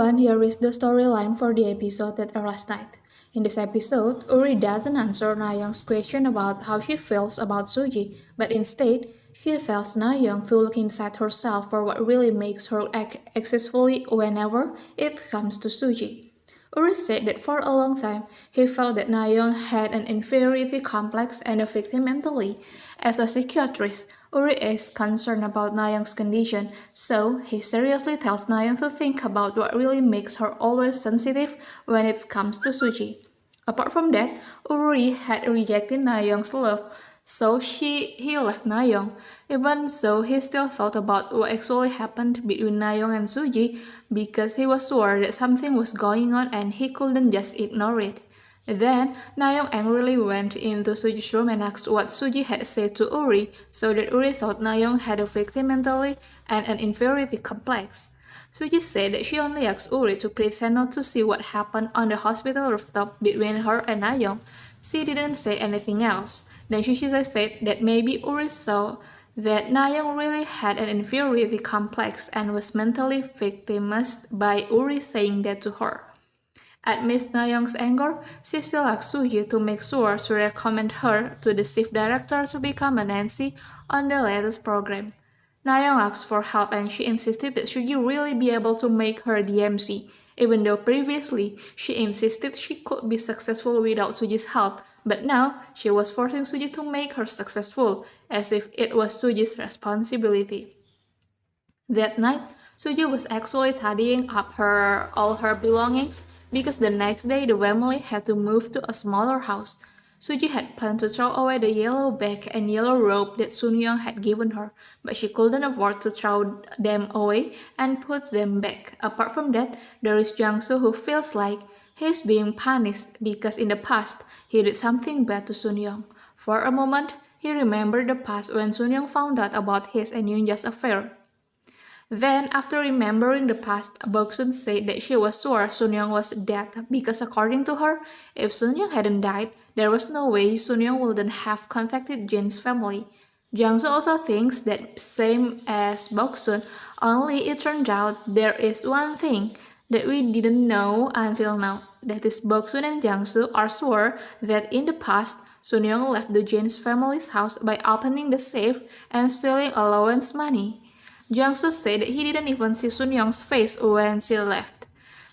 everyone, here is the storyline for the episode that aired last night. In this episode, Uri doesn't answer Na-young's question about how she feels about Suji, but instead, she tells Na-young to look inside herself for what really makes her act excessively whenever it comes to Suji. Uri said that for a long time, he felt that Na-young had an inferiority complex and a victim mentally. As a psychiatrist, Uri is concerned about Na-young's condition, so he seriously tells Na-young to think about what really makes her always sensitive when it comes to Suji. Apart from that, Uri had rejected Na-young's love, so he left Na-young. Even so, he still thought about what actually happened between Na-young and Suji because he was sure that something was going on and he couldn't just ignore it. Then, Na-young angrily went into Suji's room and asked what Suji had said to Uri, so that Uri thought Na-young had a victim mentally and an inferiority complex. Suji said that she only asked Uri to pretend not to see what happened on the hospital rooftop between her and Na-young. She didn't say anything else. Then Suji said that maybe Uri saw that Na-young really had an inferiority complex and was mentally victimized by Uri saying that to her. Amidst Na-young's anger, she still asked Suji to make sure to recommend her to the chief director to become a Nancy on the latest program. Na-young asked for help and she insisted that Suji really be able to make her the MC, even though previously she insisted she could be successful without Suji's help, but now she was forcing Suji to make her successful, as if it was Suji's responsibility. That night, Suji was actually tidying up all her belongings because the next day the family had to move to a smaller house. Suji had planned to throw away the yellow bag and yellow robe that Sunyoung had given her, but she couldn't afford to throw them away and put them back. Apart from that, there is Jang-soo who feels like he's being punished because in the past he did something bad to Sunyoung. For a moment, he remembered the past when Sunyoung found out about his and Yoonja's affair. Then, after remembering the past, Boksun said that she was sure Sunyoung was dead because according to her, if Sunyoung hadn't died, there was no way Sunyoung wouldn't have contacted Jin's family. Jang-soo also thinks that same as Boksun, only it turned out there is one thing that we didn't know until now. That is, Boksun and Jang-soo are sure that in the past, Sunyoung left the Jin's family's house by opening the safe and stealing allowance money. Jang-soo said that he didn't even see Sunyoung's face when she left.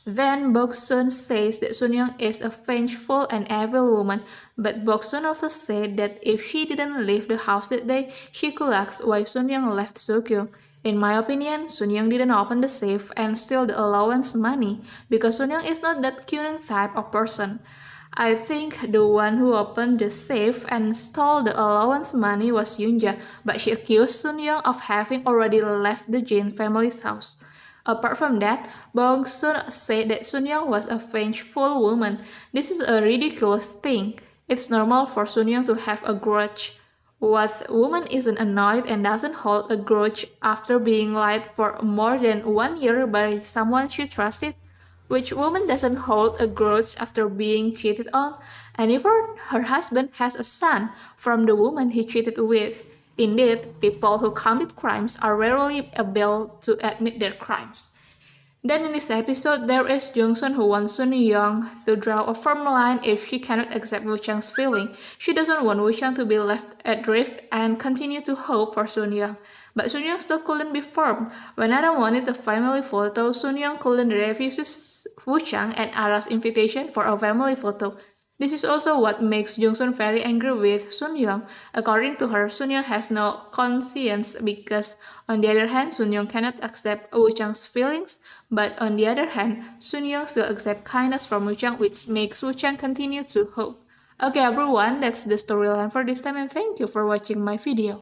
Then Boksun says that Sunyoung is a vengeful and evil woman, but Boksun also said that if she didn't leave the house that day, she could ask why Sunyoung left Sukyo. In my opinion, Sunyoung didn't open the safe and steal the allowance money because Sunyoung is not that cunning type of person. I think the one who opened the safe and stole the allowance money was Yoonja, but she accused Sunyoung of having already left the Jin family's house. Apart from that, Bong-sun said that Sunyoung was a vengeful woman. This is a ridiculous thing. It's normal for Sunyoung to have a grudge. What woman isn't annoyed and doesn't hold a grudge after being lied for more than 1 year by someone she trusted? Which woman doesn't hold a grudge after being cheated on? And even her husband has a son from the woman he cheated with. Indeed, people who commit crimes are rarely able to admit their crimes. Then in this episode, there is Jung-sun who wants Sunyoung to draw a firm line if she cannot accept Woo-chang's feeling. She doesn't want Woo-chang to be left adrift and continue to hope for Sunyoung. But Sunyoung still couldn't be firm. When Adam wanted a family photo, Sunyoung couldn't refuse Woo-chang and Ara's invitation for a family photo. This is also what makes Jung-sun very angry with Sunyoung. According to her, Sunyoung has no conscience because, on the other hand, Sunyoung cannot accept Woo-chang's feelings, but on the other hand, Sunyoung still accepts kindness from Woo-chang, which makes Woo-chang continue to hope. Okay everyone, that's the storyline for this time and thank you for watching my video.